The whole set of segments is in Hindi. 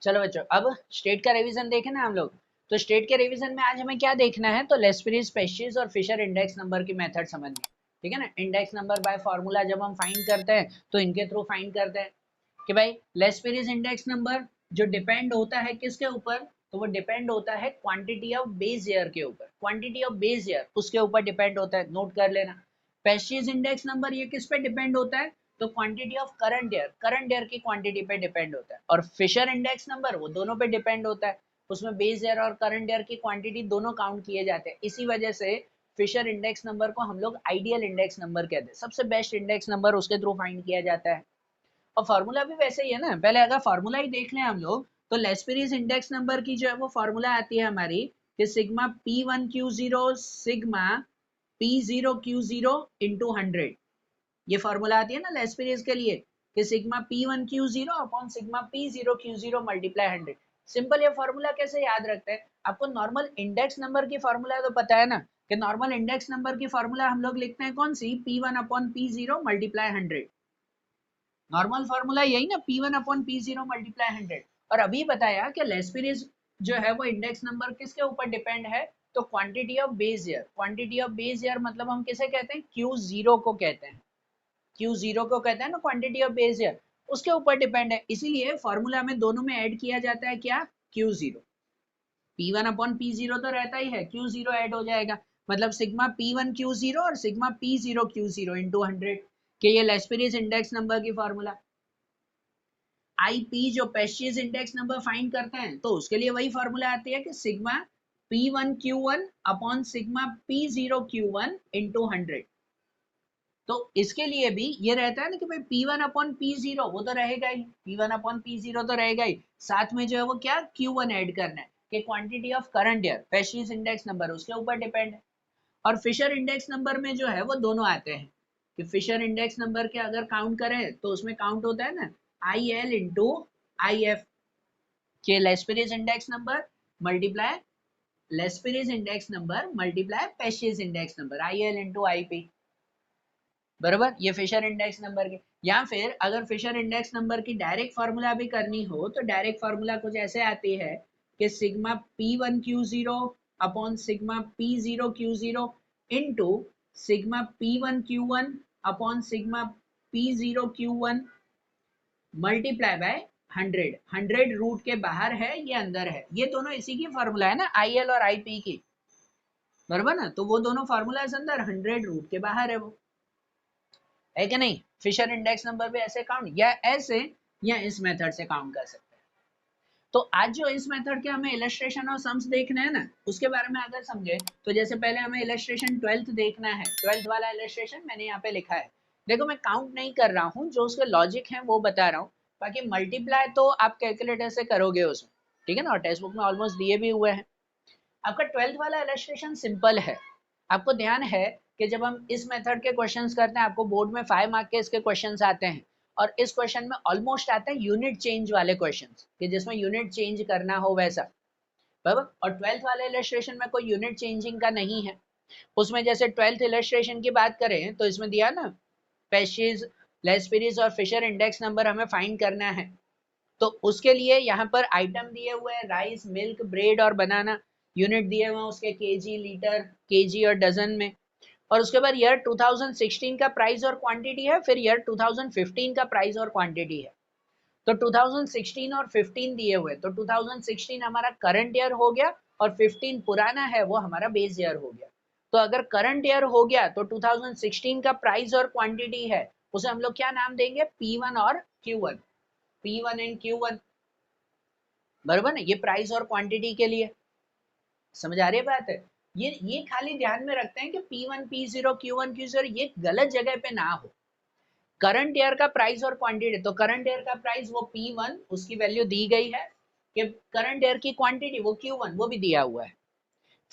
चलो बच्चों, अब स्टेट का रिवीजन देखें ना हम लोग। तो स्टेट के रिवीजन में आज हमें क्या देखना है, तो लेस्पीरीज, पेस्चीज और फिशर इंडेक्स नंबर की मेथड समझनी है, ठीक है ना। इंडेक्स नंबर बाय फार्मूला जब हम फाइंड करते हैं तो इनके थ्रू फाइंड करते हैं कि भाई लेस्पीरीज इंडेक्स नंबर जो डिपेंड होता है किसके ऊपर, तो वो डिपेंड होता है क्वांटिटी ऑफ बेस ईयर के ऊपर, क्वांटिटी ऑफ बेस ईयर उसके ऊपर डिपेंड होता है, नोट कर लेना। पेस्चीज इंडेक्स नंबर ये किस पे डिपेंड होता है, तो क्वांटिटी ऑफ करंट ईयर की क्वांटिटी पे डिपेंड होता है। और फिशर इंडेक्स नंबर वो दोनों पे डिपेंड होता है, उसमें बेस ईयर और करंट ईयर की क्वांटिटी दोनों काउंट किए जाते हैं। इसी वजह से फिशर इंडेक्स नंबर को हम लोग आइडियल इंडेक्स नंबर कहते हैं, सबसे बेस्ट इंडेक्स नंबर उसके थ्रू फाइंड किया जाता है। और फार्मूला भी वैसे ही है ना, पहले अगर फार्मूला ही देख लें हम लोग, तो लेस्पीरीज इंडेक्स नंबर की जो है वो फार्मूला आती है हमारी कि sigma P1Q0 sigma P0Q0 into 100। ये फार्मूला आती है ना लेस्पीरीज के लिए कि sigma P1Q0 upon sigma P0Q0 multiply 100। Simple ये फार्मूला कैसे याद रखते हैं, आपको नॉर्मल इंडेक्स नंबर की फार्मूला तो पता है ना कि नॉर्मल इंडेक्स नंबर की फार्मूला हम लोग लिखते हैं कौन सी, P1 upon P0 multiply 100। Normal formula यही ना, P1 अपॉन P0 मल्टीप्लाई 100। और अभी बताया कि लेस्पीरीज जो है वो इंडेक्स नंबर किसके ऊपर डिपेंड है, तो quantity of base year. Quantity of base year मतलब हम किसे कहते हैं, Q0 को कहते हैं, Q0 को कहते हैं ना क्वांटिटी ऑफ बेस ईयर, उसके ऊपर डिपेंड है। इसीलिए फार्मूला में दोनों में ऐड किया जाता है क्या, Q0। P1 अपॉन P0 तो रहता ही है, Q0 ऐड हो जाएगा, मतलब सिग्मा P1Q0 और सिग्मा P0Q0 इंटू 100 के ये लेस्पीरीज इंडेक्स नंबर की फार्मूला। आईपी जो पेस्चीज इंडेक्स नंबर फाइंड करते हैं तो उसके लिए वही फार्मूला आती है कि sigma P1Q1 upon sigma P0Q1 into 100। तो इसके लिए भी ये रहता है ना कि भाई P1 अपॉन P0 वो तो रहेगा ही, P1 अपॉन P0 तो रहेगा ही, साथ में जो है वो क्या Q1 ऐड करना है कि quantity of current year, Paasche's index number उसके ऊपर डिपेंड है। और फिशर इंडेक्स नंबर में जो है वो दोनों आते हैं कि फिशर इंडेक्स नंबर के अगर काउंट करें तो उसमें काउंट होता है ना IL इंटू IF के Laspeyres index number multiply Laspeyres index number multiply Paasche's index number IL into IP, बराबर। ये फिशर इंडेक्स नंबर के। या फिर अगर फिशर इंडेक्स नंबर की डायरेक्ट फार्मूला भी करनी हो तो डायरेक्ट फार्मूला कुछ ऐसे आती है कि sigma P1Q0 upon sigma P0Q0 into sigma P1Q1 upon sigma P0Q1 multiply by 100। 100 root के बाहर है, ये अंदर है, ये दोनों इसी की फार्मूला है ना, IL और IP की, बराबर ना। तो वो दोनों फार्मूला अंदर, 100 रूट के बाहर है वो, है कि नहीं। फिशर इंडेक्स नंबर भी ऐसे काउंट या ऐसे या इस मेथड से काउंट कर सकते हैं। तो आज जो इस मेथड के हमें इलस्ट्रेशन और सम्स देखना है ना, उसके बारे में अगर समझे तो जैसे पहले हमें इलस्ट्रेशन 12th देखना है, 12th वाला इलस्ट्रेशन मैंने यहाँ पे लिखा है। देखो मैं काउंट नहीं कर रहा हूँ, जो उसके लॉजिक है वो बता रहा हूँ, बाकी मल्टीप्लाई तो आप कैलकुलेटर से करोगे उसमें, ठीक है ना, और टेक्स्ट बुक में ऑलमोस्ट दिए भी हुए हैं। आपका 12th वाला इलस्ट्रेशन सिंपल है। आपको ध्यान है कि जब हम इस मेथड के क्वेश्चंस करते हैं, आपको बोर्ड में 5 मार्क के इसके क्वेश्चंस आते हैं, और इस क्वेश्चन में ऑलमोस्ट आते हैं यूनिट चेंज वाले क्वेश्चंस कि जिसमें यूनिट चेंज करना हो वैसा, बराबर। और 12th वाले इलस्ट्रेशन में कोई यूनिट चेंजिंग का नहीं है। उसमें जैसे 12th इलस्ट्रेशन की बात करें तो इसमें दिया ना पेस्चीज, लेस्पीरीज और फिशर इंडेक्स नंबर हमें फाइंड करना है। तो उसके लिए यहाँ पर आइटम दिए हुए हैं, राइस, मिल्क, ब्रेड और बनाना। यूनिट दिए हुए हैं उसके केजी, लीटर, केजी और डजन में। और उसके बाद ईयर 2016 का प्राइस और क्वांटिटी है, फिर ईयर 2015 का प्राइस और क्वांटिटी है। तो 2016 और 15 दिए हुए, तो 2016 हमारा करंट ईयर हो गया और 15 पुराना है वो हमारा बेस ईयर हो गया। तो अगर करंट ईयर हो गया तो 2016 का प्राइस और क्वांटिटी है, उसे हम लोग क्या नाम देंगे, P1 और Q1, P1 एंड Q1, बराबर ना। ये प्राइस और क्वांटिटी के लिए, समझ आ रही है बात है। ये खाली ध्यान में रखते हैं कि P1 P0 Q1 Q0 ये गलत जगह पे ना हो। करंट ईयर का प्राइस और क्वांटिटी, तो करंट ईयर का प्राइस वो P1 उसकी वैल्यू दी गई है, कि करंट ईयर की क्वांटिटी वो Q1 वो भी दिया हुआ है।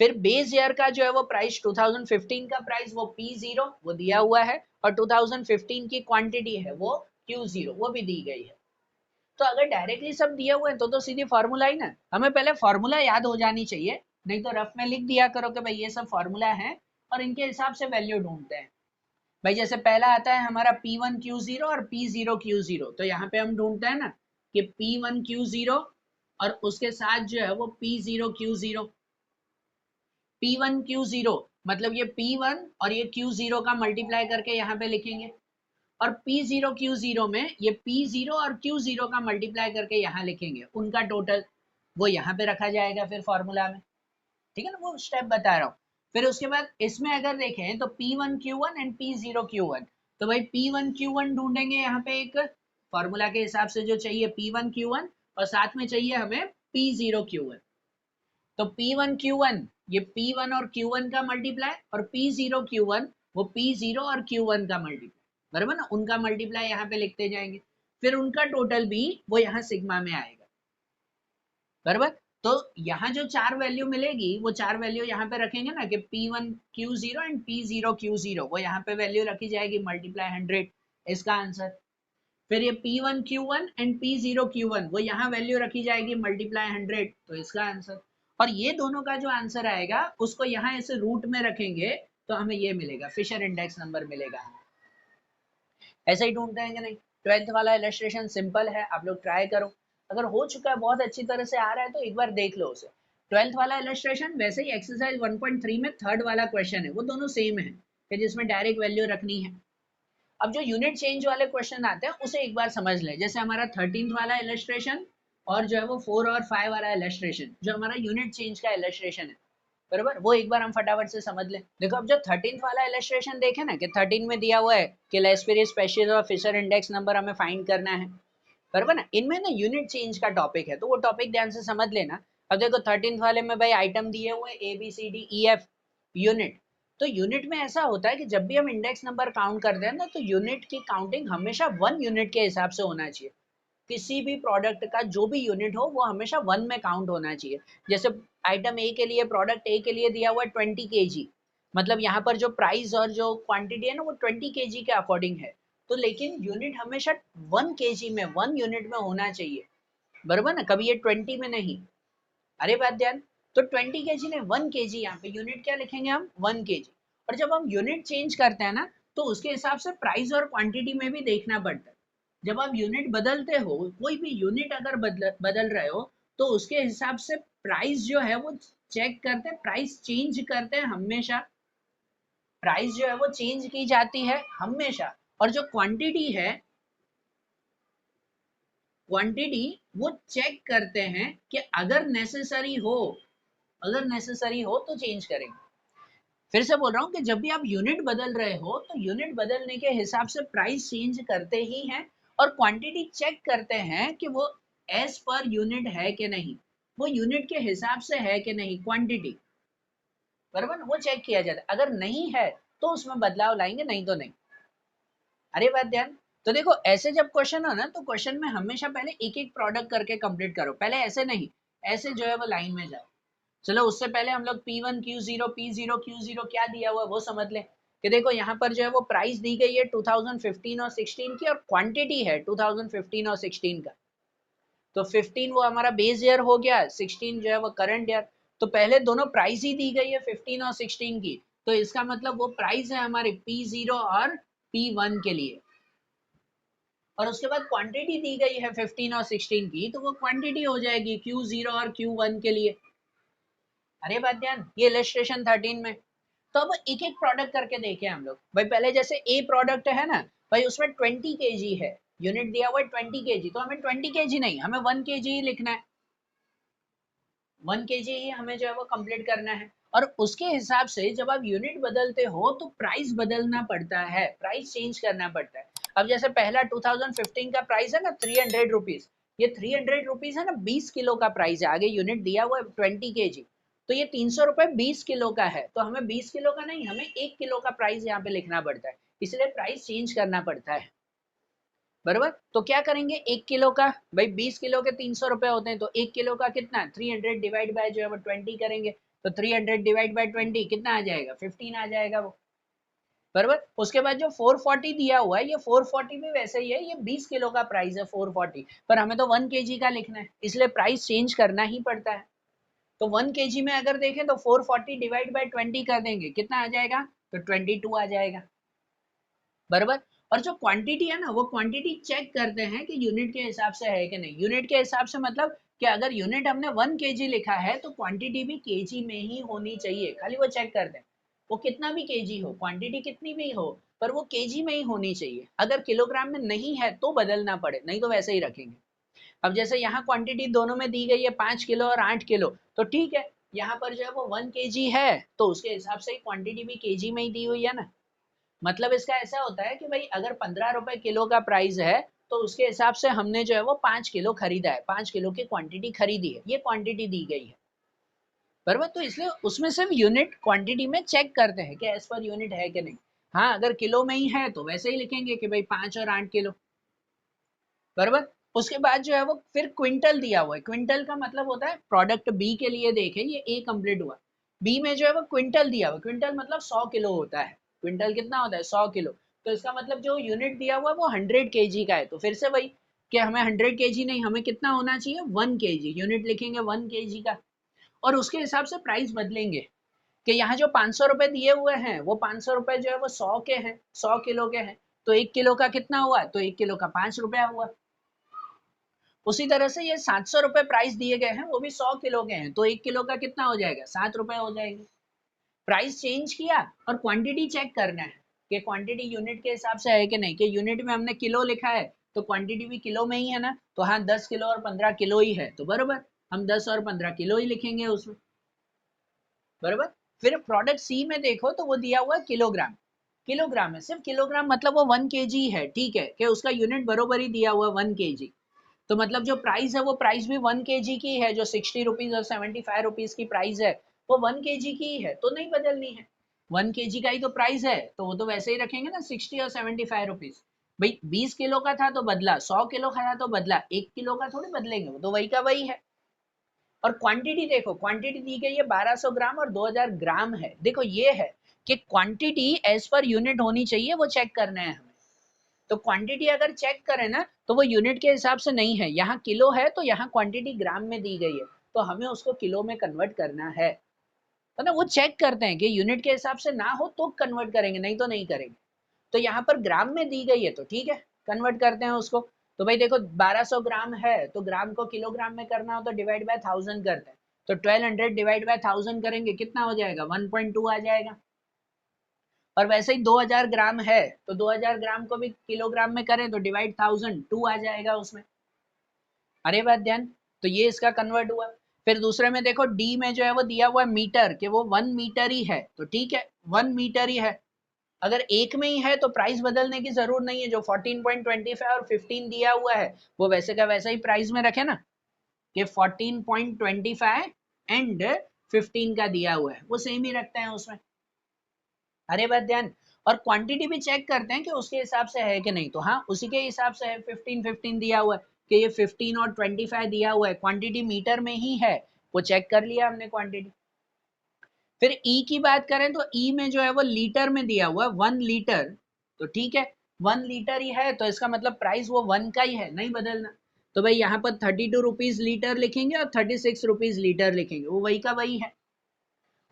फिर बेस ईयर का जो है वो प्राइस 2015 का प्राइस वो P0 वो दिया हुआ है, और 2015 की क्वांटिटी है वो Q0 वो भी दी गई है। तो अगर डायरेक्टली सब दिए हुए हैं तो सीधी फार्मूला ही ना, हमें पहले फार्मूला याद हो जानी चाहिए, नहीं तो रफ में लिख दिया करो कि भाई ये सब फार्मूला है और इनके हिसाब से वैल्यू ढूंढते हैं। भाई जैसे पहला आता है हमारा P1Q0 और P0Q0, तो यहाँ पे हम ढूंढते हैं ना कि P1Q0 और उसके साथ जो है वो P0Q0, P1Q0 मतलब ये P1 और ये Q0 का मल्टीप्लाई करके यहाँ पे लिखेंगे, और P0Q0 में ये P0 और Q0 का मल्टीप्लाई करके यहाँ लिखेंगे, उनका टोटल वो यहाँ पे रखा जाएगा फिर फॉर्मूला में, ठीक है ना, वो स्टेप बता रहा हूँ। फिर उसके बाद इसमें अगर देखें तो P1Q1 एंड P0Q1, तो भाई P1Q1 ढूंढेंगे यहाँ पे एक फॉर्मूला के हिसाब से जो चाहिए P1Q1, और साथ में चाहिए हमें P0Q1। तो P1Q1 ये P1 और Q1 का मल्टीप्लाई, और P0Q1 वो P0 और Q1 का मल्टीप्लाई, बराबर ना, उनका मल्टीप्लाई यहाँ पे लिखते जाएंगे, फिर उनका टोटल भी वो यहाँ सिग्मा में आएगा, बराबर। तो यहाँ जो चार वैल्यू मिलेगी वो चार वैल्यू यहाँ पे रखेंगे ना कि P1Q0 एंड P0Q0, वो यहाँ पे वैल्यू रखी जाएगी मल्टीप्लाई 100, इसका आंसर। फिर ये P1Q1 एंड P0Q1 वो यहाँ वैल्यू रखी जाएगी मल्टीप्लाई 100, तो इसका आंसर। और ये दोनों का जो आंसर आएगा उसको यहाँ ऐसे रूट में रखेंगे तो हमें ये मिलेगा, फिशर इंडेक्स नंबर मिलेगा। ऐसे ही ढूंढते हैं कि नहीं। 12th वाला इलस्ट्रेशन सिंपल है, आप लोग ट्राई करो, अगर हो चुका है बहुत अच्छी तरह से आ रहा है तो एक बार देख लो उसे। 12th वाला इलस्ट्रेशन वैसे ही एक्सरसाइज 1.3 में थर्ड वाला क्वेश्चन है, वो दोनों सेम है कि जिसमें डायरेक्ट वैल्यू रखनी है। अब जो यूनिट चेंज वाले क्वेश्चन आते हैं उसे एक बार समझ ले, जैसे हमारा 13th वाला इलस्ट्रेशन और जो है वो 4 और 5 वाला इलस्ट्रेशन, जो हमारा यूनिट चेंज का इलस्ट्रेशन है, बराबर, वो एक बार हम फटाफट से समझ लें। देखो अब जो 13th वाला इलस्ट्रेशन देखे ना कि 13 में दिया हुआ है कि लेस्पेरिस स्पेशीज और फिशर इंडेक्स नंबर हमें फाइंड करना है, बराबर ना, इनमें ना यूनिट चेंज का टॉपिक है, तो वो टॉपिक ध्यान से समझ लेना। अब देखो 13th वाले में भाई आइटम दिए हुए ABCDEF यूनिट, तो यूनिट में ऐसा होता है कि जब भी हम इंडेक्स नंबर काउंट करते हैं ना तो यूनिट की काउंटिंग हमेशा 1 यूनिट के हिसाब से होना चाहिए, किसी भी प्रोडक्ट का जो भी यूनिट हो वो हमेशा 1 में काउंट होना चाहिए। जैसे आइटम ए के लिए, प्रोडक्ट ए के लिए दिया हुआ है 20 kg, मतलब यहाँ पर जो प्राइस और जो क्वांटिटी है ना वो 20 kg के अकॉर्डिंग है, तो लेकिन यूनिट हमेशा 1 kg में, 1 यूनिट में होना चाहिए, बराबर ना, कभी ये 20 में नहीं। अरे बात ध्यान, तो 20 kg ने 1 kg, यहाँ पे यूनिट क्या लिखेंगे हम, 1 kg। और जब हम यूनिट चेंज करते हैं ना तो उसके हिसाब से प्राइस और क्वांटिटी में भी देखना पड़ता है। जब आप यूनिट बदलते हो, कोई भी यूनिट अगर बदल रहे हो तो उसके हिसाब से प्राइस जो है वो चेक करते हैं, प्राइस चेंज करते हैं हमेशा, प्राइस जो है वो चेंज की जाती है हमेशा। और जो क्वांटिटी है, क्वांटिटी वो चेक करते हैं कि अगर नेसेसरी हो, अगर नेसेसरी हो तो चेंज करेंगे। फिर से बोल रहा हूँ कि जब भी आप यूनिट बदल रहे हो तो यूनिट बदलने के हिसाब से प्राइस चेंज करते ही हैं, और क्वांटिटी चेक करते हैं कि वो एज पर यूनिट है कि नहीं, वो यूनिट के हिसाब से है कि नहीं क्वांटिटी, बराबर, वो चेक किया जाता है। अगर नहीं है तो उसमें बदलाव लाएंगे, नहीं तो नहीं। अरे बात ध्यान, तो देखो ऐसे जब क्वेश्चन हो ना तो क्वेश्चन में हमेशा पहले एक एक प्रोडक्ट करके कंप्लीट करो, पहले ऐसे नहीं, ऐसे जो है वो लाइन में जाओ। चलो उससे पहले हम लोग P1Q0 P0Q0 क्या दिया हुआ है वो समझ ले, कि देखो यहाँ पर जो है वो प्राइस दी गई है 2015 और 16 की, और क्वांटिटी है 2015 और 16 का। तो 15 वो हमारा बेस ईयर हो गया, 16 जो है वो करंट ईयर। तो पहले दोनों प्राइस ही दी गई है 15 और 16 की, तो इसका मतलब वो प्राइस है हमारे P0 और P1 के लिए, और उसके बाद क्वांटिटी दी गई है 15 और 16 की, तो वो क्वांटिटी हो जाएगी Q0 और Q1 के लिए। अरे बात ध्यान, ये इलस्ट्रेशन 13 में। तो अब एक एक प्रोडक्ट करके देखें हम लोग। भाई पहले जैसे ए प्रोडक्ट है ना, भाई उसमें 20 kg है, यूनिट दिया हुआ है 20 kg, तो हमें 20 kg नहीं, हमें 1 kg ही लिखना है, 1 kg ही हमें जो है वो कंप्लीट करना है। और उसके हिसाब से जब आप यूनिट बदलते हो तो प्राइस बदलना पड़ता है, प्राइस चेंज करना पड़ता है। अब जैसे पहला 2015 का प्राइस है ना 300 रुपीज, ये 300 रुपीज है ना 20 किलो का प्राइस है, आगे यूनिट दिया हुआ है 20 kg, तो ये 300 रुपए 20 किलो का है, तो हमें 20 किलो का नहीं, हमें 1 किलो का प्राइस यहाँ पे लिखना पड़ता है, इसलिए प्राइस चेंज करना पड़ता है, बराबर। तो क्या करेंगे, 1 किलो का, भाई 20 किलो के 300 रुपए होते हैं, तो 1 किलो का कितना, 300 डिवाइड बाय जो है वो 20 करेंगे, तो 300 डिवाइड बाय 20 कितना आ जाएगा, 15 आ जाएगा वो, बराबर। उसके बाद जो 440 दिया हुआ है, ये 440 भी वैसे ही है, ये 20 किलो का प्राइस है 440, पर हमें तो 1 kg का लिखना है, इसलिए प्राइस चेंज करना ही पड़ता है। तो 1 kg में अगर देखें तो 440 डिवाइड बाय 20 कर देंगे, कितना आ जाएगा, तो 22 आ जाएगा, बराबर। और जो क्वांटिटी है ना वो क्वांटिटी चेक करते हैं कि यूनिट के हिसाब से है कि नहीं, यूनिट के हिसाब से मतलब कि अगर यूनिट हमने 1 kg लिखा है तो क्वांटिटी भी kg में ही होनी चाहिए, खाली वो चेक करते हैं वो कितना भी kg हो, क्वांटिटी कितनी भी हो, पर वो kg में ही होनी चाहिए। अगर किलोग्राम में नहीं है तो बदलना पड़े, नहीं तो वैसे ही रखेंगे। अब जैसे यहाँ क्वांटिटी दोनों में दी गई है 5 किलो और 8 किलो, तो ठीक है, यहाँ पर जो है वो 1 kg है तो उसके हिसाब से क्वांटिटी भी kg में ही दी हुई है ना। मतलब इसका ऐसा होता है कि भाई अगर 15 रुपए किलो का प्राइस है तो उसके हिसाब से हमने जो है वो 5 किलो खरीदा है, 5 किलो की क्वांटिटी खरीदी है, ये क्वांटिटी दी गई है बराबर। तो इसलिए उसमें सिर्फ यूनिट क्वांटिटी में चेक करते हैं कि एज पर यूनिट है कि नहीं। हाँ, अगर किलो में ही है तो वैसे ही लिखेंगे कि भाई 5 और 8 किलो बराबर। उसके बाद जो है वो फिर क्विंटल दिया हुआ है, क्विंटल का मतलब होता है प्रोडक्ट बी के लिए देखें, ये ए कंप्लीट हुआ, बी में जो है वो क्विंटल दिया हुआ, क्विंटल मतलब 100 किलो होता है, क्विंटल कितना होता है 100 किलो। तो इसका मतलब जो यूनिट दिया हुआ है वो 100 kg का है, तो फिर से वही कि हमें 100 kg नहीं, हमें कितना होना चाहिए 1 kg, यूनिट लिखेंगे 1 kg का। और उसके हिसाब से प्राइस बदलेंगे कि यहाँ जो 500 रुपए दिए हुए हैं वो 500 रुपए जो है वो 100 के हैं, 100 किलो के हैं, तो 1 किलो का कितना हुआ, तो 1 किलो का 5 रुपया हुआ। उसी तरह से ये 700 रुपए प्राइस दिए गए हैं, वो भी 100 किलो के हैं, तो 1 किलो का कितना हो जाएगा 7 रुपए हो जाएगी। प्राइस चेंज किया और क्वांटिटी चेक करना है कि क्वांटिटी यूनिट के हिसाब से है कि नहीं, कि यूनिट में हमने किलो लिखा है तो क्वांटिटी भी किलो में ही है ना, तो हाँ 10 किलो और 15 किलो ही है, तो बरोबर हम 10 और 15 किलो ही लिखेंगे उसमें बरोबर। फिर प्रोडक्ट सी में देखो तो वो दिया हुआ है किलोग्राम, किलोग्राम है, सिर्फ किलोग्राम मतलब वो 1 kg है, ठीक है, कि उसका यूनिट बरोबर ही दिया हुआ 1 kg। तो मतलब जो प्राइस है वो प्राइस भी 1 kg की है, जो 60 रुपीज और 75 रुपीज की प्राइस है वो 1 kg की है, तो नहीं बदलनी है, 1 kg का ही तो प्राइस है, तो वो तो वैसे ही रखेंगे ना 60 और 75 रुपीज। भाई 20 किलो का था तो बदला, 100 किलो का था तो बदला, 1 किलो का थोड़ी बदलेंगे, वो तो वही का वही है। और क्वांटिटी देखो, क्वांटिटी दी गई है 1200 ग्राम और 2000 ग्राम है, देखो ये है कि क्वांटिटी एज पर यूनिट होनी चाहिए, वो चेक करना है हमें। तो क्वांटिटी अगर चेक करें ना तो वो यूनिट के हिसाब से नहीं है, यहाँ किलो है तो यहाँ क्वांटिटी ग्राम में दी गई है, तो हमें उसको किलो में कन्वर्ट करना है, तो ना वो चेक करते हैं कि यूनिट के हिसाब से ना हो तो कन्वर्ट करेंगे, नहीं तो नहीं करेंगे। तो यहाँ पर ग्राम में दी गई है तो ठीक है, कन्वर्ट करते हैं उसको। तो भाई देखो 1200 ग्राम है तो ग्राम को किलोग्राम में करना हो तो डिवाइड बाय 1000 करते हैं, तो 1200 डिवाइड बाय 1000 करेंगे कितना हो जाएगा 1.2 आ जाएगा। और वैसे ही 2000 ग्राम है तो 2000 ग्राम को भी किलोग्राम में करें तो डिवाइड 1000 2 आ जाएगा उसमें। अरे बात ध्यान, तो ये इसका कन्वर्ट हुआ। फिर दूसरे में देखो डी में जो है वो दिया हुआ है मीटर, कि वो 1 मीटर ही है, तो ठीक है 1 मीटर ही है। अगर एक में ही है तो प्राइस बदलने की जरूरत नहीं है, जो 14.25 और 15 दिया हुआ है वो वैसे का वैसा ही प्राइस में रखे ना, कि 14.25 एंड 15 का दिया हुआ है वो सेम ही रखते हैं उसमें। अरे बात ध्यान, और क्वांटिटी भी चेक करते हैं कि उसके हिसाब से है कि नहीं, तो हाँ उसी के हिसाब से है, 15 दिया हुआ है कि ये 15 और 25 दिया हुआ है, क्वांटिटी मीटर में ही है, वो चेक कर लिया हमने क्वांटिटी। फिर ई की बात करें तो ई में जो है वो लीटर में दिया हुआ है 1 लीटर, तो ठीक है 1 लीटर ही है तो इसका मतलब प्राइस वो 1 का ही है, नहीं बदलना। तो भाई यहाँ पर 32 रुपीज लीटर लिखेंगे और 36 रुपीज लीटर लिखेंगे, वो वही का वही है।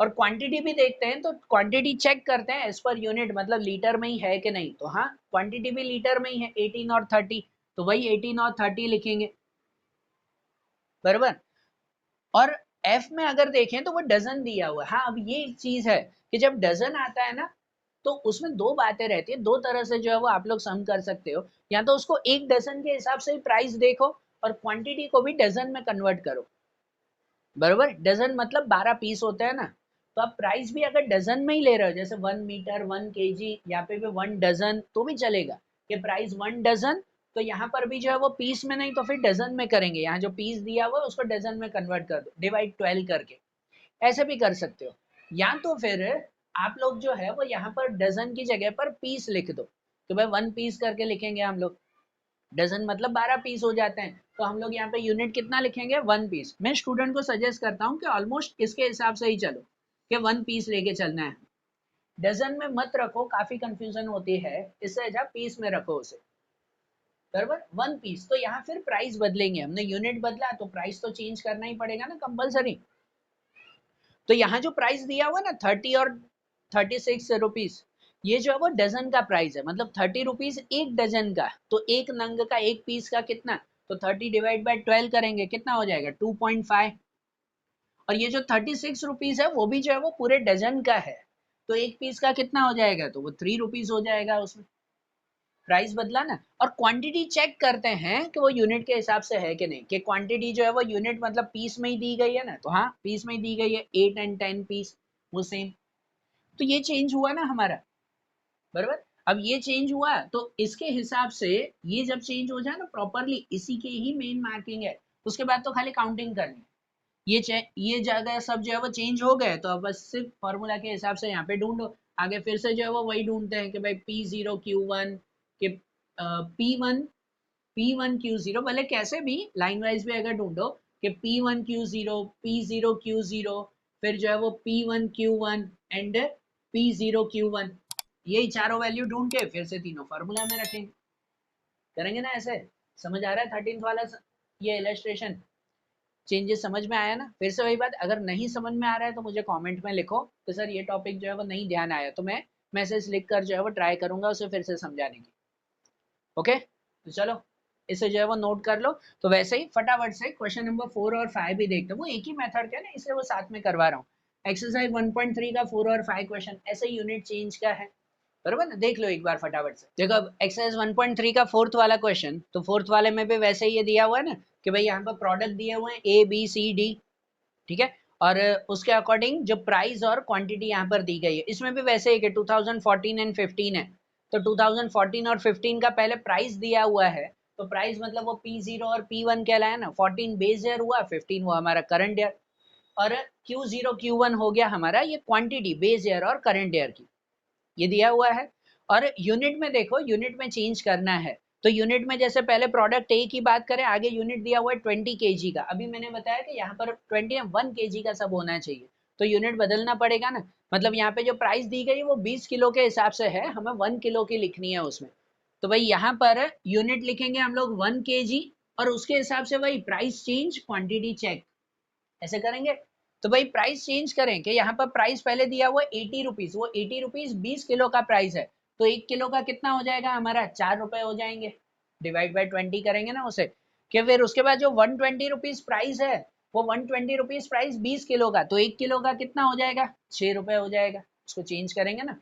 और क्वांटिटी भी देखते हैं तो क्वांटिटी चेक करते हैं एज पर यूनिट, मतलब लीटर में ही है कि नहीं, तो हाँ क्वांटिटी भी लीटर में ही है 18 और 30, तो वही 18 और 30 लिखेंगे बराबर। और एफ में अगर देखें तो वो डजन दिया हुआ है। हाँ अब ये एक चीज है कि जब डजन आता है ना तो उसमें दो बातें रहती है, दो तरह से जो है वो आप लोग सम कर सकते हो, या तो उसको एक डजन के हिसाब से ही प्राइस देखो और क्वांटिटी को भी डजन में कन्वर्ट करो बरोबर। डजन मतलब 12 पीस होते हैं ना, तो आप प्राइस भी अगर डजन में ही ले रहे हो, जैसे 1 मीटर 1 kg, यहाँ पे भी 1 डजन तो भी चलेगा कि प्राइस 1 डजन, तो यहाँ पर भी जो है वो पीस में नहीं तो फिर डजन में करेंगे, यहाँ जो पीस दिया हुआ है उसको डजन में कन्वर्ट कर दो डिवाइड 12 करके, ऐसे भी कर सकते हो। या तो फिर आप लोग जो है वो यहाँ पर डजन की जगह पर पीस लिख दो, तो भाई 1 पीस करके लिखेंगे हम लोग, डजन मतलब 12 पीस हो जाते हैं, तो हम लोग यहाँ पे यूनिट कितना लिखेंगे 1 पीस। मैं स्टूडेंट को सजेस्ट करता हूँ कि ऑलमोस्ट इसके हिसाब से ही चलो कि 1 पीस लेके चलना है, डजन में मत रखो, काफी कंफ्यूजन होती है, इससे अच्छा पीस में रखो उसे बराबर 1 पीस। तो यहाँ फिर प्राइस बदलेंगे, हमने यूनिट बदला तो प्राइस तो चेंज करना ही पड़ेगा ना कंपलसरी। तो यहाँ जो प्राइस दिया हुआ ना 30 और 36 रुपीज, ये जो है वो डजन का प्राइस है, मतलब 30 रुपीज एक डजन का, तो एक नंग का एक पीस का कितना तो 30 डिवाइड बाय 12 करेंगे, कितना हो जाएगा 2.5। और ये जो 36 रुपीज है वो भी जो है वो पूरे डजन का है, तो एक पीस का कितना हो जाएगा, तो वो 3 रुपीज हो जाएगा, उसमें प्राइस बदला ना। और क्वांटिटी चेक करते हैं कि वो यूनिट के हिसाब से है कि नहीं, कि क्वांटिटी जो है वो यूनिट मतलब पीस में ही दी गई है ना, तो हाँ पीस में ही दी गई है, 8 एंड 10 पीस वो सेम। तो ये चेंज हुआ ना हमारा, बराबर। अब ये चेंज हुआ तो इसके हिसाब से ये जब चेंज हो जाए ना प्रॉपरली, इसी के ही मेन मार्किंग है, उसके बाद तो खाली काउंटिंग करनी। ये जगह सब जो है वो चेंज हो गए, तो अब बस सिर्फ फॉर्मूला के हिसाब से यहाँ पे ढूंढो। आगे फिर से जो है वो वही ढूंढते हैं कि भाई P0Q1 के P1Q0, भले कैसे भी लाइन वाइज भी अगर ढूंढो कि P1Q0 P0Q0, फिर जो है वो P1Q1 एंड P0Q1, यही चारों वैल्यू ढूंढ के फिर से तीनों फार्मूला में रखेंगे, करेंगे ना ऐसे। समझ आ रहा है 13th वाला ये इलस्ट्रेशन, चेंजेस समझ में आया ना। फिर से वही बात, अगर नहीं समझ में आ रहा है तो मुझे कमेंट में लिखो कि सर ये टॉपिक जो है वो नहीं ध्यान आया, तो मैं मैसेज लिख कर जो है वो ट्राई करूंगा उसे फिर से समझाने की। ओके, तो चलो इसे जो है वो नोट कर लो। तो वैसे ही फटाफट से क्वेश्चन नंबर 4 और 5 भी देखते हैं, वो एक ही मेथड का ना, इसलिए वो साथ में करवा रहा हूँ। एक्सरसाइज 1.3 का 4 और 5 क्वेश्चन ऐसे यूनिट चेंज का है, बरोबर ना। देख लो एक बार फटाफट से, देखो अब एक्सरसाइज 1.3 का फोर्थ वाला क्वेश्चन, तो फोर्थ वाले में भी वैसे ही ये दिया हुआ है ना कि भाई यहाँ पर प्रोडक्ट दिए हुए हैं A B C D, ठीक है। और उसके अकॉर्डिंग जो प्राइस और क्वांटिटी यहाँ पर दी गई है, इसमें भी वैसे ही कि 2014 एंड 15 है, तो 2014 और 15 का पहले प्राइस दिया हुआ है, तो प्राइस मतलब वो P0 और P1 कहलाया ना, 14 बेस ईयर हुआ, 15 हुआ हमारा करंट ईयर, और Q0 Q1 हो गया हमारा ये क्वांटिटी बेस ईयर और करंट ईयर की, ये दिया हुआ है। और यूनिट में देखो, यूनिट में चेंज करना है, तो यूनिट में जैसे पहले प्रोडक्ट ए की बात करें, आगे यूनिट दिया हुआ है 20 kg का, अभी मैंने बताया कि यहाँ पर 1 kg का सब होना चाहिए, तो यूनिट बदलना पड़ेगा ना। मतलब यहाँ पे जो प्राइस दी गई है वो 20 किलो के हिसाब से है, हमें 1 किलो की लिखनी है उसमें, तो भाई यहाँ पर यूनिट लिखेंगे हम लोग 1 kg, और उसके हिसाब से वही प्राइस चेंज क्वांटिटी चेक, ऐसे करेंगे। तो भाई प्राइस चेंज करें कि यहाँ पर प्राइस पहले दिया हुआ 80 रुपीज, वो 80 रुपीज 20 किलो का प्राइस है, तो 1 किलो का कितना हो जाएगा हमारा 4 रुपए हो जाएंगे, डिवाइड बाय 20 करेंगे ना उसे। कि फिर उसके बाद जो 120 रुपीज प्राइस है, वो 120 रुपीज प्राइस 20 किलो का, तो 1 किलो का कितना हो जाएगा 6 रुपए हो जाएगा, उसको चेंज करेंगे ना,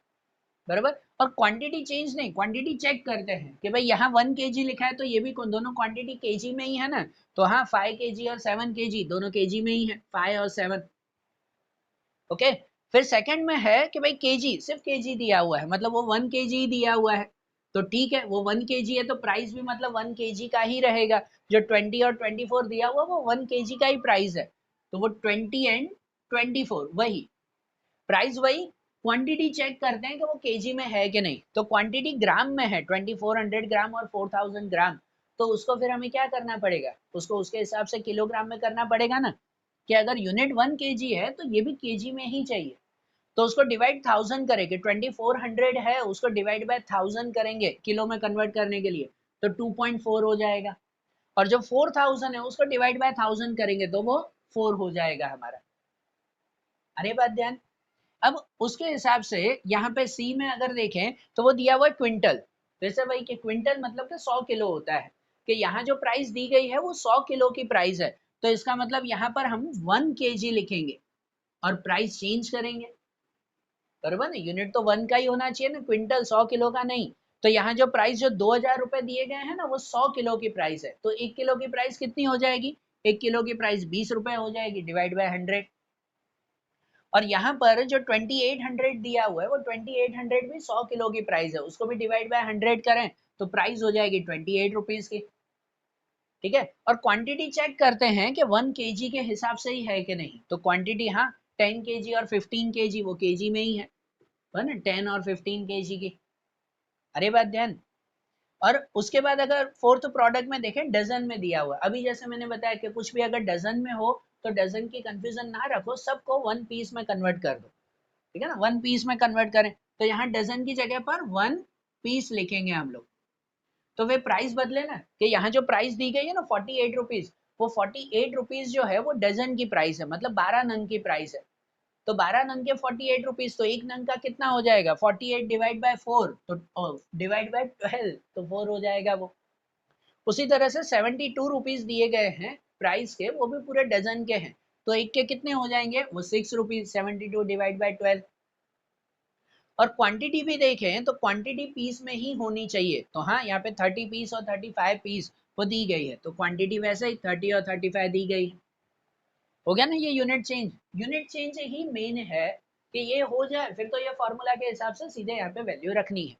बराबर। और क्वांटिटी चेंज नहीं, क्वांटिटी चेक करते हैं कि भाई यहाँ 1 kg लिखा है, तो ये भी दोनों क्वांटिटी केजी में ही है ना, तो हाँ 5 kg और 7 kg दोनों केजी में ही है, 5 और 7। ओके, फिर सेकंड में है कि भाई केजी, सिर्फ केजी दिया हुआ है, मतलब वो 1 kg ही दिया हुआ है, तो ठीक है वो 1 kg है, तो प्राइस भी मतलब 1 kg का ही रहेगा। जो 20 और 24 दिया हुआ वो 1 kg का ही प्राइस है, तो वो 20 एंड 24 वही प्राइस, वही क्वांटिटी चेक करते हैं कि वो केजी में है कि नहीं, तो क्वांटिटी ग्राम में है 2400 ग्राम और 4000 ग्राम, तो उसको फिर हमें क्या करना पड़ेगा, उसको उसके हिसाब से किलोग्राम में करना पड़ेगा ना, कि अगर यूनिट 1 kg है तो ये भी केजी में ही चाहिए, तो उसको डिवाइड 1000 करेंगे, 2400 है उसको डिवाइड बाय 1000 करेंगे किलो में कन्वर्ट करने के लिए, तो 2.4 हो जाएगा। और जो 4000 है उसको डिवाइड बाय 1000 करेंगे तो वो 4 हो जाएगा हमारा। अरे बात ध्यान, अब उसके हिसाब से यहाँ पे सी में अगर देखें तो वो दिया हुआ है क्विंटल, वैसे भाई कि क्विंटल मतलब कि 100 किलो होता है, कि यहाँ जो प्राइस दी गई है वो 100 किलो की प्राइस है, तो इसका मतलब यहाँ पर हम 1 kg लिखेंगे और प्राइस चेंज करेंगे, बरोबर ना, यूनिट तो 1 का ही होना चाहिए ना, क्विंटल 100 किलो का नहीं। तो यहाँ जो प्राइस जो 2000 रुपए दिए गए हैं ना, वो 100 किलो की प्राइस है, तो 1 किलो की प्राइस कितनी हो जाएगी, 1 किलो की प्राइस 20 रुपए हो जाएगी, डिवाइड बाय 100। और यहाँ पर जो 2800 दिया हुआ है वो 2800 भी 100 किलो की प्राइस है, उसको भी डिवाइड बाय 100 करें तो प्राइस हो जाएगी 28 रुपीज की, ठीक है। और क्वांटिटी चेक करते हैं कि 1 kg के हिसाब से ही है कि नहीं, तो क्वांटिटी हाँ 10 kg और 15 kg वो kg में ही है ना, 10 और 15 kg की। अरे बात ध्यान, और उसके बाद अगर फोर्थ प्रोडक्ट में देखें डजन में दिया हुआ, अभी जैसे मैंने बताया कि कुछ भी अगर डजन में हो तो डजन की कंफ्यूजन ना रखो, सबको 1 पीस में कन्वर्ट कर दो, ठीक है ना, 1 पीस में कन्वर्ट करें, तो यहाँ डजन की जगह पर 1 पीस लिखेंगे हम लोग, तो वे प्राइस बदले ना, कि यहाँ जो प्राइस दी गई है ना 48 रुपीज, वो 48 रुपीज जो है वो डजन की प्राइस है, मतलब 12 नंग की प्राइस है, तो 12 नंग के 48 रुपीज, तो एक नंग का कितना हो जाएगा 48 डिवाइड बाय 4, तो डिवाइड बाय 12, तो 4 हो जाएगा वो। उसी तरह से 72 रुपीज दिए गए हैं प्राइस के, वो भी पूरे डजन के हैं, तो एक के कितने हो जाएंगे, वो 6 रुपीज, 72 डिवाइड बाई 12। और क्वांटिटी भी देखें तो क्वांटिटी पीस में ही होनी चाहिए, तो हाँ यहाँ पे 30 पीस और 35 पीस वो दी गई है, तो क्वांटिटी वैसे ही 30 और 35 दी गई। हो गया ना ये यूनिट चेंज ही मेन है कि ये हो जाए, फिर तो ये फॉर्मूला के हिसाब से सीधे यहाँ पे वैल्यू रखनी है,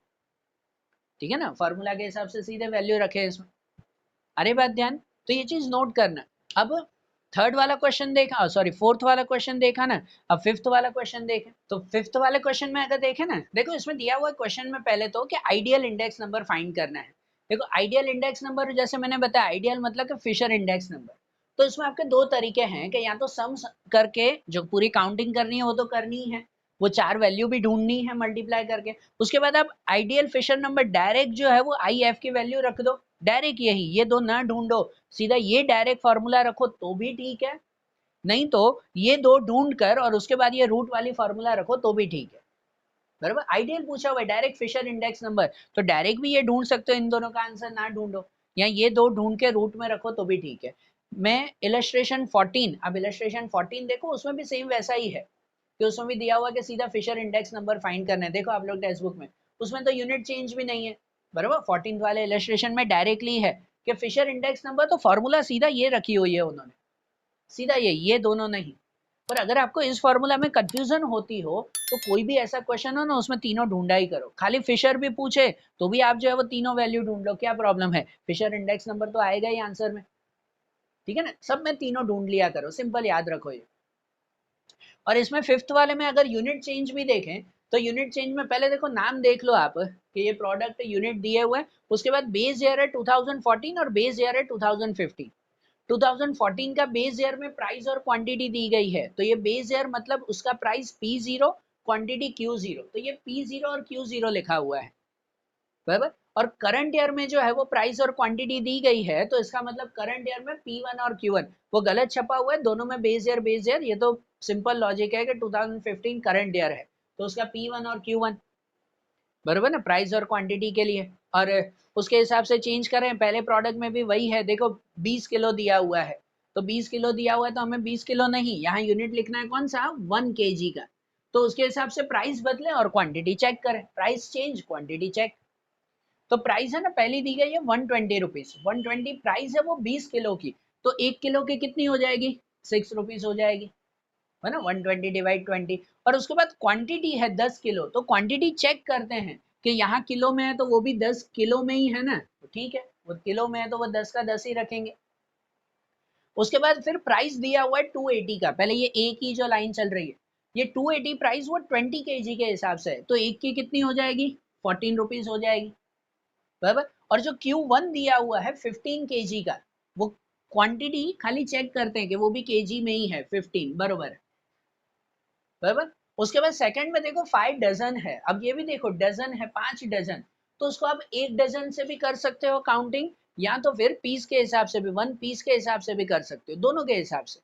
ठीक है ना, फॉर्मूला के हिसाब से सीधे वैल्यू रखे इसमें। अरे बात ध्यान, तो ये चीज नोट करना। अब थर्ड वाला क्वेश्चन देखा, सॉरी फोर्थ वाला क्वेश्चन देखा ना, अब फिफ्थ वाला क्वेश्चन देखें। तो फिफ्थ वाले क्वेश्चन में अगर देखें ना, देखो इसमें दिया हुआ क्वेश्चन में पहले तो कि आइडियल इंडेक्स नंबर फाइंड करना है। देखो आइडियल इंडेक्स नंबर जैसे मैंने बताया, आइडियल मतलब कि फिशर इंडेक्स नंबर, तो इसमें आपके दो तरीके हैं कि या तो सम करके जो पूरी काउंटिंग करनी है वो तो करनी है, वो 4 वैल्यू भी ढूंढनी है मल्टीप्लाई करके, उसके बाद आप आइडियल फिशर नंबर डायरेक्ट जो है वो आई एफ की वैल्यू रख दो, डायरेक्ट यही, ये दो ना ढूंढो, सीधा ये डायरेक्ट फॉर्मूला रखो तो भी ठीक है, नहीं तो ये दो ढूंढ कर और उसके बाद ये रूट वाली फॉर्मूला रखो तो भी ठीक है, बराबर। आइडियल पूछा हुआ है डायरेक्ट फिशर इंडेक्स नंबर, तो डायरेक्ट भी ये ढूंढ सकते हो, इन दोनों का आंसर ना ढूंढो, या ये दो ढूंढ के रूट में रखो तो भी ठीक है। मैं इलस्ट्रेशन 14, अब इलस्ट्रेशन 14 देखो, उसमें भी सेम वैसा ही है कि उसमें भी दिया हुआ कि सीधा फिशर इंडेक्स नंबर फाइंड करना है। देखो आप लोग टेक्स्ट बुक में, उसमें तो यूनिट चेंज भी नहीं है, बराबर। 14 वाले इलस्ट्रेशन में डायरेक्टली है कि फिशर इंडेक्स नंबर, तो फॉर्मूला सीधा ये रखी हुई है उन्होंने, सीधा ये दोनों नहीं। पर अगर आपको इस फॉर्मूला में कंफ्यूजन होती हो तो कोई भी ऐसा क्वेश्चन हो ना, उसमें तीनों ढूंढा ही करो, खाली फिशर भी पूछे तो भी आप जो है वो तीनों वैल्यू ढूंढ लो, क्या प्रॉब्लम है, फिशर इंडेक्स नंबर तो आएगा ही आंसर में, ठीक है ना, सब में तीनों ढूंढ लिया करो, सिंपल याद रखो ये। और इसमें फिफ्थ वाले में अगर यूनिट चेंज भी देखें, तो यूनिट चेंज में पहले देखो नाम देख लो आप कि ये प्रोडक्ट यूनिट दिए हुए हैं, उसके बाद बेस ईयर है 2014 और बेस ईयर है 2015। 2014 का बेस ईयर में प्राइस और क्वांटिटी दी गई है, तो ये बेस ईयर मतलब उसका प्राइस P0, क्वांटिटी Q0, तो ये P0 और Q0 लिखा हुआ है, बराबर। और करंट ईयर में जो है वो प्राइस और क्वांटिटी दी गई है, तो इसका मतलब करंट ईयर में P1 और Q1 वो गलत छपा हुआ है, दोनों में बेस ईयर, ये तो सिंपल लॉजिक है कि 2015 करंट ईयर है, तो उसका P1 और Q1, बराबर ना, प्राइस और क्वांटिटी के लिए। और उसके हिसाब से चेंज करें, पहले प्रोडक्ट में भी वही है, देखो 20 किलो दिया हुआ है, तो 20 किलो दिया हुआ है तो हमें 20 किलो नहीं, यहाँ यूनिट लिखना है कौन सा, 1 kg का, तो उसके हिसाब से प्राइस बदले और क्वांटिटी चेक करें, प्राइस चेंज क्वांटिटी चेक। तो प्राइस है ना पहली दी गई है 120 रुपीज, 120 प्राइस है वो 20 किलो की, तो 1 किलो की कितनी हो जाएगी, 6 रुपीज हो जाएगी, है ना, 120 डिवाइड 20। और उसके बाद क्वांटिटी है 10 किलो, तो क्वांटिटी चेक करते हैं कि यहाँ किलो में है तो वो भी 10 किलो में ही है ना, तो ठीक है, वो किलो में है तो वो 10 का 10 ही रखेंगे। उसके बाद फिर प्राइस दिया हुआ है 280 का, पहले ये एक ही जो लाइन चल रही है, ये 280 प्राइस वो 20 kg के हिसाब से है, तो एक की कितनी हो जाएगी, 14 रुपीज हो जाएगी, बराबर। और जो Q1 दिया हुआ है 15 kg का, वो क्वांटिटी खाली चेक करते हैं कि वो भी kg में ही है, 15, बराबर, बराबर। उसके बाद सेकंड में देखो 5 डजन है, अब ये भी देखो डजन है, 5 डजन, तो उसको आप एक डजन से भी कर सकते हो काउंटिंग, या तो फिर पीस के हिसाब से भी, 1 पीस के हिसाब से भी कर सकते हो, दोनों के हिसाब से।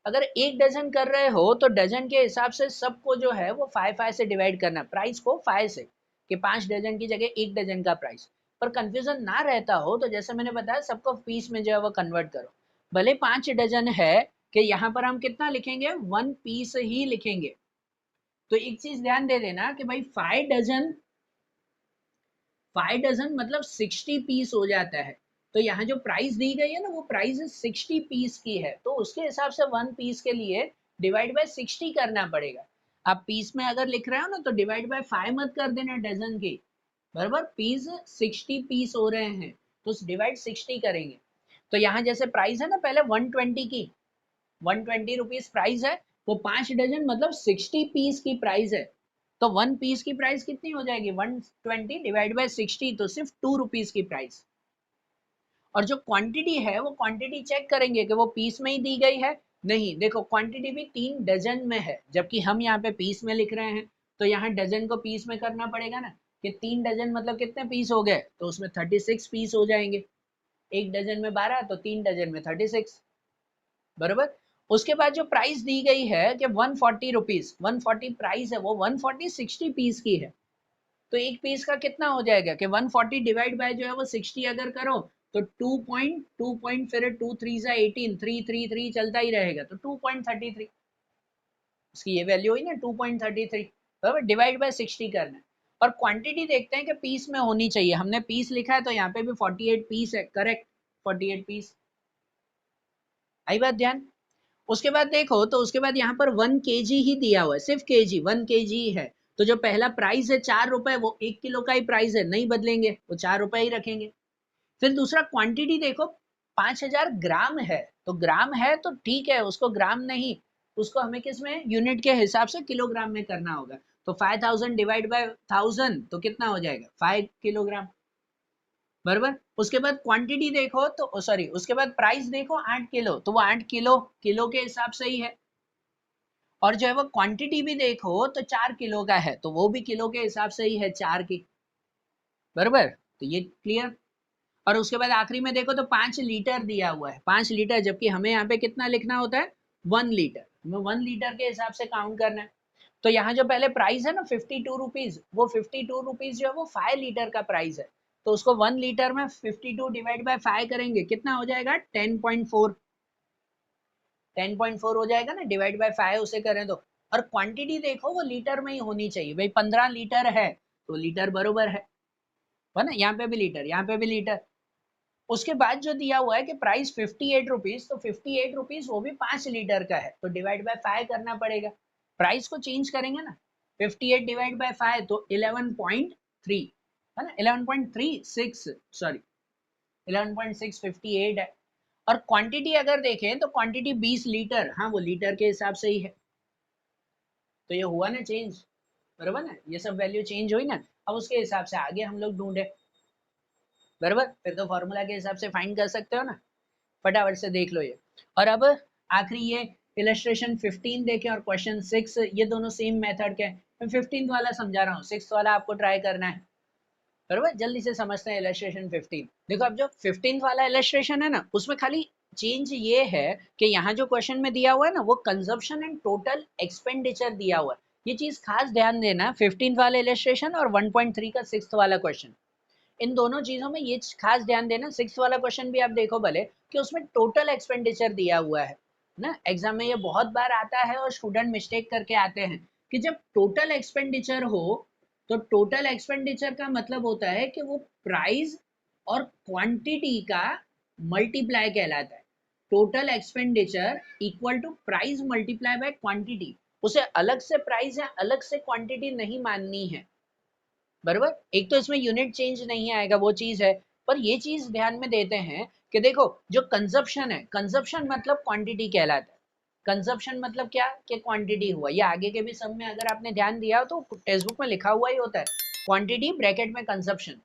अगर एक डजन कर रहे हो तो डजन के हिसाब से सबको जो है वो 5 से डिवाइड करना, प्राइस को 5 से, कि 5 डजन की जगह एक डजन का प्राइस। पर कंफ्यूजन ना रहता हो तो जैसे मैंने बताया सबको पीस में जो है वो कन्वर्ट करो, भले 5 डजन है कि यहाँ पर हम कितना लिखेंगे, 1 पीस ही लिखेंगे। तो एक चीज ध्यान दे देना कि भाई 5 डजन मतलब 60 पीस हो जाता है, तो यहाँ जो प्राइस दी गई है ना वो प्राइस 60 पीस की है, तो उसके हिसाब से 1 पीस के लिए डिवाइड बाय 60 करना पड़ेगा। आप पीस में अगर लिख रहे हो ना तो डिवाइड बाय 5 मत कर देना डजन की, बराबर, पीस 60 पीस हो रहे हैं तो डिवाइड 60 करेंगे। तो यहाँ जैसे प्राइस है ना पहले 120 की, 120 रुपीज प्राइस है, वो 5 डजन मतलब 60 पीस की प्राइस है, तो 1 पीस की प्राइस कितनी हो जाएगी, 120 डिवाइड बाय 60, तो सिर्फ 2 रुपीज की प्राइस। और जो क्वांटिटी है वो क्वांटिटी चेक करेंगे कि वो पीस में ही दी गई है, नहीं, देखो क्वांटिटी भी 3 डजन में है, जबकि हम यहाँ पे पीस में लिख रहे हैं, तो यहाँ डजन को पीस में करना पड़ेगा ना, कि 3 डजन मतलब कितने पीस हो गए, तो उसमें 36 पीस हो जाएंगे, एक डजन में 12 तो 3 डजन में 36, बराबर। उसके बाद जो प्राइस दी गई है कि 140 रुपीज, 140 प्राइस है, वो 140 60 पीस की है, तो एक पीस का कितना हो जाएगा कि 140 डिवाइड बाय जो है वो 60 अगर करो तो 2 फिर 2 3 जा 18, 3 3 3 चलता ही रहेगा, तो 2.33 इसकी ये वैल्यू हुई ना 2.33, बराबर। डिवाइड बाय 60 करना है और क्वांटिटी देखते हैं कि पीस में होनी चाहिए, हमने पीस लिखा है तो यहाँ पे भी 48 पीस है, करेक्ट 48 पीस, आई बात ध्यान। उसके बाद देखो तो उसके बाद यहाँ पर 1 kg ही दिया हुआ है, सिर्फ kg 1 kg ही है, तो जो पहला प्राइस है 4 रुपए वो 1 किलो का ही प्राइस है, नहीं बदलेंगे, वो 4 रुपए ही रखेंगे। फिर दूसरा क्वांटिटी देखो 5000 ग्राम है, तो ग्राम है तो ठीक है, उसको ग्राम नहीं, उसको हमें किस में यूनिट के हिसाब से किलोग्राम में करना होगा, तो 5000 डिवाइड बाय 1000 तो कितना हो जाएगा 5 किलोग्राम, बराबर। उसके बाद क्वांटिटी देखो तो सॉरी उसके बाद प्राइस देखो 8 किलो, तो वो 8 किलो किलो के हिसाब से ही है, और जो है वो क्वांटिटी भी देखो तो 4 किलो का है, तो वो भी किलो के हिसाब से ही है 4 की, बराबर। तो ये क्लियर। और उसके बाद आखिरी में देखो तो 5 लीटर दिया हुआ है, 5 लीटर, जबकि हमें यहाँ पे कितना लिखना होता है 1 लीटर, हमें 1 लीटर के हिसाब से काउंट करना है। तो यहाँ जो पहले प्राइस है ना 52 रुपीज, वो 52 रुपीज जो है वो 5 लीटर का प्राइस है, तो उसको 1 लीटर में 52 डिवाइड बाय 5 करेंगे, कितना हो जाएगा 10.4, 10.4 हो जाएगा ना, डिवाइड बाय 5 उसे करें तो। और क्वांटिटी देखो वो लीटर में ही होनी चाहिए, भाई 15 लीटर है तो लीटर बरोबर है ना, यहाँ पे भी लीटर, यहाँ पे भी लीटर। उसके बाद जो दिया हुआ है कि प्राइस 58 रुपीज, तो 58 रुपीज वो भी 5 लीटर का है, तो डिवाइड बाय 5 करना पड़ेगा, प्राइस को चेंज करेंगे ना, 58 डिवाइड बाय 5 तो 11.3 है ना, 11.36 सॉरी 11.658 है। और क्वांटिटी अगर देखें तो क्वांटिटी 20 लीटर, हाँ वो लीटर के हिसाब से ही है, तो ये हुआ ना चेंज, बराबर ना, ये सब वैल्यू चेंज हुई ना। अब उसके हिसाब से आगे हम लोग ढूंढे, बराबर, फिर तो फॉर्मूला के हिसाब से फाइंड कर सकते हो ना, फटाफट से देख लो ये। और अब आखिरी ये इलस्ट्रेशन 15 देखें और क्वेश्चन 6, ये दोनों सेम मेथड के हैं, मैं 15 वाला समझा रहा हूँ, 6 वाला आपको ट्राई करना है, बराबर। जल्दी से समझते हैं इलस्ट्रेशन 15। देखो अब जो 15 वाला इलस्ट्रेशन है ना, उसमें खाली चेंज ये है कि यहाँ जो क्वेश्चन में दिया हुआ है ना वो कंजप्शन एंड टोटल एक्सपेंडिचर दिया हुआ है, ये चीज खास ध्यान देना 15 वाले इलस्ट्रेशन और 1.3 का 6 वाला क्वेश्चन, इन दोनों चीजों में ये खास ध्यान देना। 6 वाला क्वेश्चन भी आप देखो भले कि उसमें टोटल एक्सपेंडिचर दिया हुआ है ना, एग्जाम में ये बहुत बार आता है और स्टूडेंट मिस्टेक करके आते हैं कि जब टोटल एक्सपेंडिचर हो तो टोटल एक्सपेंडिचर का मतलब होता है कि वो प्राइस और क्वांटिटी का मल्टीप्लाई कहलाता है, total expenditure equal to price multiply by quantity, उसे अलग से प्राइस या अलग से क्वांटिटी नहीं माननी है, बराबर। एक तो इसमें यूनिट चेंज नहीं आएगा, वो चीज है, पर ये चीज ध्यान में देते हैं कि देखो जो कंजप्शन है, कंजप्शन मतलब क्वांटिटी कहलाता है, कंजप्शन मतलब क्या कि क्वांटिटी हुआ, ये आगे के भी सब में अगर आपने ध्यान दिया तो टेक्स्ट बुक में लिखा हुआ ही होता है, क्वांटिटी ब्रैकेट में कंजप्शन,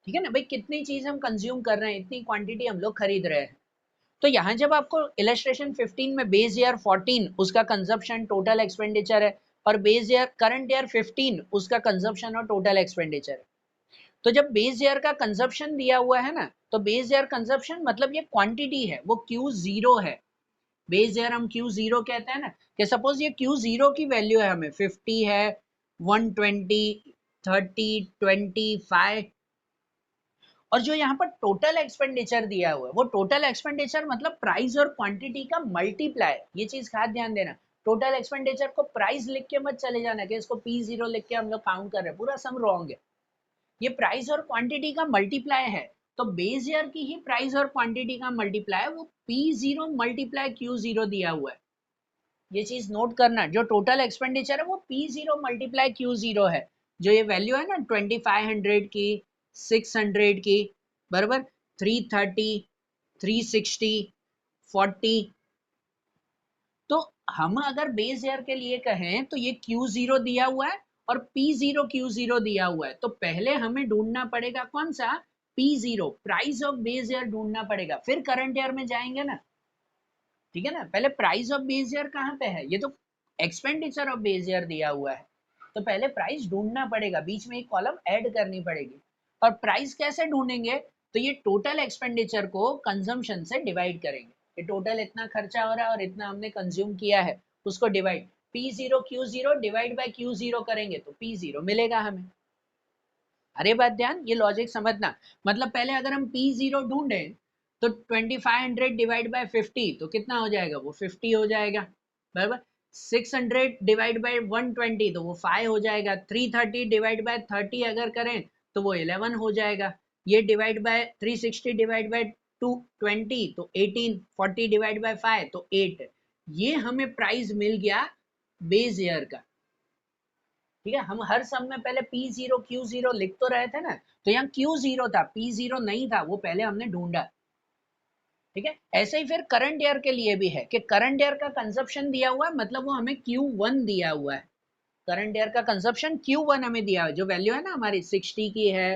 ठीक है ना भाई, कितनी चीज हम कंज्यूम कर रहे हैं, इतनी क्वांटिटी हम लोग खरीद रहे हैं। तो यहाँ जब आपको इलस्ट्रेशन 15 में बेस ईयर 14 उसका कंजप्शन टोटल एक्सपेंडिचर है, और बेस ईयर करंट ईयर 15 उसका कंजप्शन और टोटल एक्सपेंडिचर है, तो जब बेस ईयर का कंजप्शन दिया हुआ है ना, तो बेस ईयर कंजप्शन मतलब ये क्वांटिटी है, वो Q0 है, बेस ईयर हम Q0 कहते हैं ना, कि सपोज ये Q0 की वैल्यू है हमें 50 है, 120, 30, 25, और जो यहाँ पर टोटल एक्सपेंडिचर दिया हुआ है वो टोटल एक्सपेंडिचर मतलब प्राइस और क्वांटिटी का मल्टीप्लाई, ये चीज खास ध्यान देना, टोटल एक्सपेंडिचर को प्राइस लिख के मत चले जाना कि इसको P0 लिख के हम लोग काउंट कर रहे हैं, पूरा सम रॉन्ग है, ये प्राइस और क्वांटिटी का मल्टीप्लाई है, तो बेस ईयर की ही प्राइस और क्वांटिटी का मल्टीप्लाई, वो P0 मल्टीप्लाई Q0 दिया हुआ है, ये चीज नोट करना, जो टोटल एक्सपेंडिचर है वो P0 मल्टीप्लाई Q0 है, जो ये वैल्यू है ना 2500 की, 600 की, बराबर, 330, 360, 40, तो हम अगर बेस ईयर के लिए कहें तो ये Q0 दिया हुआ है और P0 Q0 दिया हुआ है, तो पहले हमें ढूंढना पड़ेगा कौन सा P0, price of base year ढूंढना पड़ेगा, फिर करंट ईयर में जाएंगे ना, ठीक है ना। पहले प्राइस ऑफ बेस ईयर कहाँ पे है, ये तो एक्सपेंडिचर ऑफ बेस ईयर दिया हुआ है, तो पहले प्राइस ढूंढना पड़ेगा, बीच में एक कॉलम ऐड करनी पड़ेगी, और प्राइस कैसे ढूंढेंगे, तो ये टोटल एक्सपेंडिचर को कंजम्पशन से डिवाइड करेंगे, ये टोटल इतना खर्चा हो रहा है और इतना हमने कंज्यूम किया है, उसको divide P0 Q0 divide by Q0 करेंगे तो P0 मिलेगा हमें, अरे बात ध्यान, ये लॉजिक समझना। मतलब पहले अगर हम P0 ढूंढे तो 2500 डिवाइड बाय 50 तो कितना हो जाएगा, वो 50 हो जाएगा, बराबर। 600 डिवाइड बाय 120 तो वो 5 हो जाएगा। 330 डिवाइड बाय 30 अगर करें तो वो 11 हो जाएगा। ये डिवाइड बाय 360 डिवाइड बाय 220 तो 18। 40 डिवाइड बाय 5 तो 8। ये हमें प्राइस मिल गया बेस ईयर का, ठीक है। हम हर सम में पहले P0 Q0 लिख तो रहे थे ना, तो यहाँ Q0 था, P0 नहीं था, वो पहले हमने ढूंढा, ठीक है। ऐसे ही फिर करंट ईयर के लिए भी है कि करंट ईयर का कंजप्शन दिया हुआ है, मतलब वो हमें Q1 दिया हुआ है। करंट ईयर का कंजप्शन Q1 हमें दिया हुआ है, जो वैल्यू है ना हमारी 60 की है,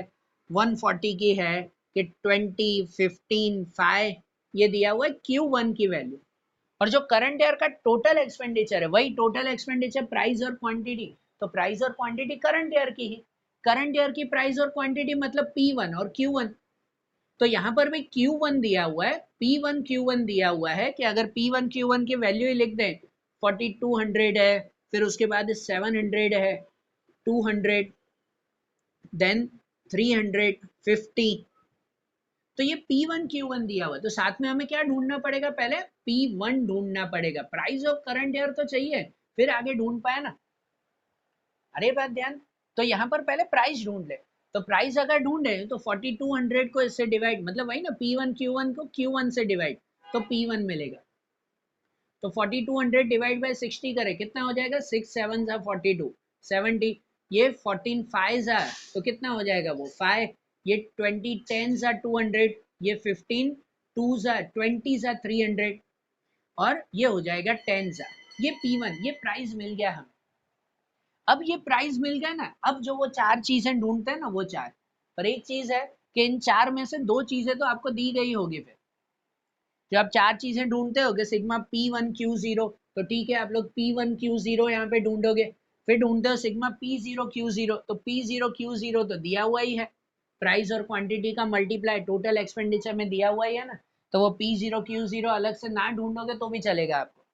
140 की है, कि 20, 15, 5, ये दिया हुआ है Q1 की वैल्यू। और जो करंट ईयर का टोटल एक्सपेंडिचर है, वही टोटल एक्सपेंडिचर प्राइस और क्वांटिटी, तो प्राइस और क्वांटिटी करंट ईयर की ही, करंट ईयर की प्राइस और क्वांटिटी मतलब P1 और Q1। तो यहाँ पर भी Q1 दिया हुआ है, P1 Q1 दिया हुआ है कि अगर P1 Q1 की वैल्यू ही लिख दें, 4200 है, फिर उसके बाद 700 है, 200, देन 350, तो ये P1 Q1 दिया हुआ है। तो साथ में हमें क्या ढूंढना पड़ेगा, पहले P1 ढूंढना पड़ेगा, प्राइस ऑफ करंट ईयर तो चाहिए, फिर आगे ढूंढ पाए ना। अरे बात ध्यान, तो यहाँ पर पहले प्राइस ढूंढ ले। तो प्राइस अगर ढूंढे तो 4200 को इससे डिवाइड, मतलब वही ना, P1 Q1 को Q1 से डिवाइड, तो P1 मिलेगा। तो 4200 डिवाइड बाय 60 करें, कितना हो जाएगा, 6 7 42, 70। ये 14 5 तो कितना हो जाएगा, वो 5। ये 20 10 200, ये 15 2 20 300, और ये हो जाएगा 10 ये P1, ये प्राइस मिल गया हमें। अब ये प्राइस मिल गया ना, अब जो वो चार चीजें ढूंढते हैं ना, वो चार, पर एक चीज है कि इन चार में से दो चीजें तो आपको दी गई होगी। फिर जो आप चार चीजें ढूंढते हो सिग्मा P1 Q0, तो ठीक है, आप लोग P1 Q0 यहाँ पे ढूंढोगे। फिर ढूंढते हो सिग्मा P0 Q0, तो P0 Q0 तो दिया हुआ ही है, प्राइस और क्वांटिटी का मल्टीप्लाई टोटल एक्सपेंडिचर में दिया हुआ ही है ना, तो वो P0 Q0 अलग से ना ढूंढोगे तो भी चलेगा आपको,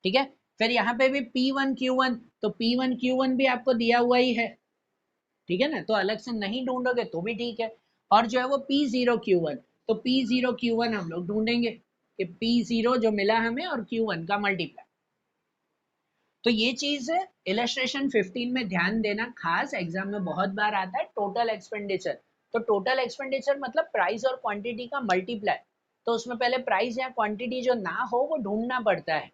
ठीक है। फिर यहाँ पे भी P1 Q1, तो P1 Q1 भी आपको दिया हुआ ही है, ठीक है ना, तो अलग से नहीं ढूंढोगे तो भी ठीक है। और जो है वो P0 Q1, तो P0 Q1 हम लोग ढूंढेंगे कि P0 जो मिला हमें और Q1 का मल्टीप्लाई। तो ये चीज है इलस्ट्रेशन 15 में ध्यान देना, खास एग्जाम में बहुत बार आता है टोटल एक्सपेंडिचर। तो टोटल एक्सपेंडिचर मतलब प्राइस और क्वांटिटी का मल्टीप्लाई, तो उसमें पहले प्राइस या क्वांटिटी जो ना हो वो ढूंढना पड़ता है।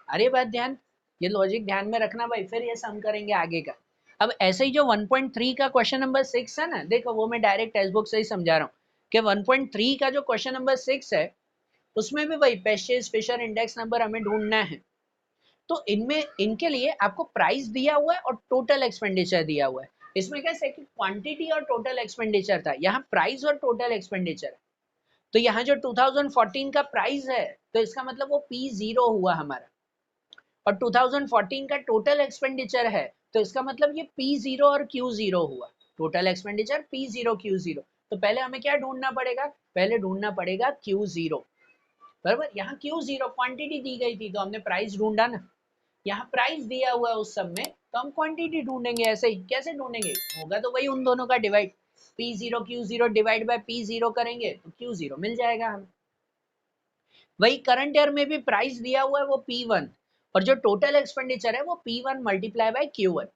अरे बात ध्यान, ये लॉजिक ध्यान में रखना भाई, फिर ये सम करेंगे आगे का। अब ऐसे ही जो 1.3 का क्वेश्चन नंबर 6 है ना, देखो वो मैं डायरेक्ट टेक्स्ट बुक से ही समझा रहा हूँ कि 1.3 का जो क्वेश्चन नंबर 6 है, उसमें भी वही पेस्चेस फिशर इंडेक्स नंबर हमें ढूंढना है। तो इनमें इनके लिए आपको प्राइस दिया हुआ है और टोटल एक्सपेंडिचर दिया हुआ है। इसमें कैसे कि क्वांटिटी और टोटल एक्सपेंडिचर था, यहाँ प्राइस और टोटल एक्सपेंडिचर है। तो यहाँ जो 2014 का प्राइस है, तो इसका मतलब वो P0 हुआ हमारा, और 2014 का टोटल एक्सपेंडिचर है, तो इसका मतलब ये P0 और Q0 हुआ, टोटल एक्सपेंडिचर P0 Q0। तो पहले हमें क्या ढूंढना पड़ेगा, पहले ढूंढना पड़ेगा Q0, बराबर। यहाँ Q0 क्वांटिटी दी गई थी तो हमने प्राइस ढूंढा ना, यहाँ प्राइस दिया हुआ है उस सब में, तो हम क्वांटिटी ढूंढेंगे। ऐसे ही कैसे ढूंढेंगे, होगा तो वही उन दोनों का divide, P0 Q0 divide by P0 करेंगे तो Q0 मिल जाएगा हमें। वही करंट ईयर में भी प्राइस दिया हुआ है वो P1, और जो टोटल एक्सपेंडिचर है वो P1 मल्टीप्लाई बाय Q1,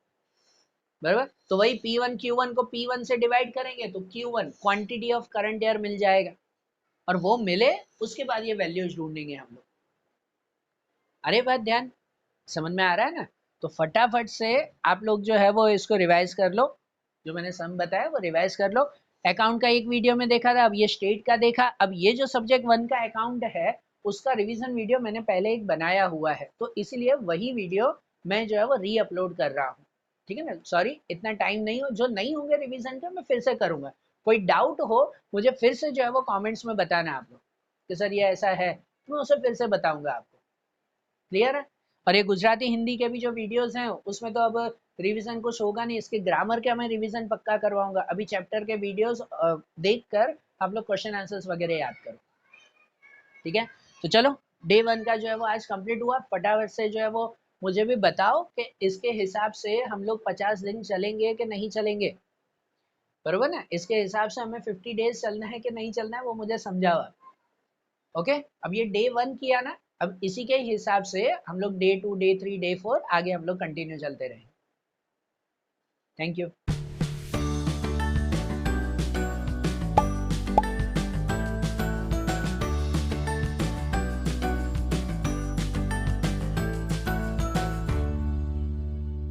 बराबर। तो वही P1 Q1 को P1 से डिवाइड करेंगे तो Q1 quantity of current year मिल जाएगा, और वो मिले उसके बाद ये वैल्यूज ढूंढेंगे हम लोग। अरे बात ध्यान, समझ में आ रहा है ना। तो फटाफट से आप लोग जो है वो इसको रिवाइज कर लो, जो मैंने सम बताया वो रिवाइज कर लो। अकाउंट का एक वीडियो में देखा था, अब ये स्टेट का देखा। अब ये जो सब्जेक्ट 1 का अकाउंट है उसका रिवीजन वीडियो मैंने पहले एक बनाया हुआ है, तो इसलिए वही वीडियो मैं जो है वो री अपलोड कर रहा हूँ, ठीक है ना। सॉरी, इतना टाइम नहीं हो, जो नहीं होंगे रिविजन के मैं फिर से करूंगा। कोई डाउट हो मुझे फिर से जो है वो कॉमेंट्स में बताना आप लोग कि सर ये ऐसा है, तो मैं उसे फिर से बताऊंगा आपको, क्लियर है। और ये गुजराती हिंदी के भी जो वीडियोस हैं उसमें तो अब रिवीजन कुछ होगा नहीं, इसके ग्रामर का मैं रिवीजन पक्का करवाऊंगा। अभी चैप्टर के वीडियोस देखकर आप लोग क्वेश्चन आंसर्स वगैरह याद करो, ठीक है। तो चलो, डे 1 का जो है वो आज कंप्लीट हुआ। फटाफट से जो है वो मुझे भी बताओ कि इसके हिसाब से हम लोग 50 दिन चलेंगे कि नहीं चलेंगे। बरोबर ना, इसके हिसाब से हमें 50 डेज चलना है कि नहीं चलना है वो मुझे समझावा। ओके, अब ये डे 1 किया ना, अब इसी के हिसाब से हम लोग डे 2 डे 3 डे 4 आगे हम लोग कंटिन्यू चलते रहेंगे। Thank you.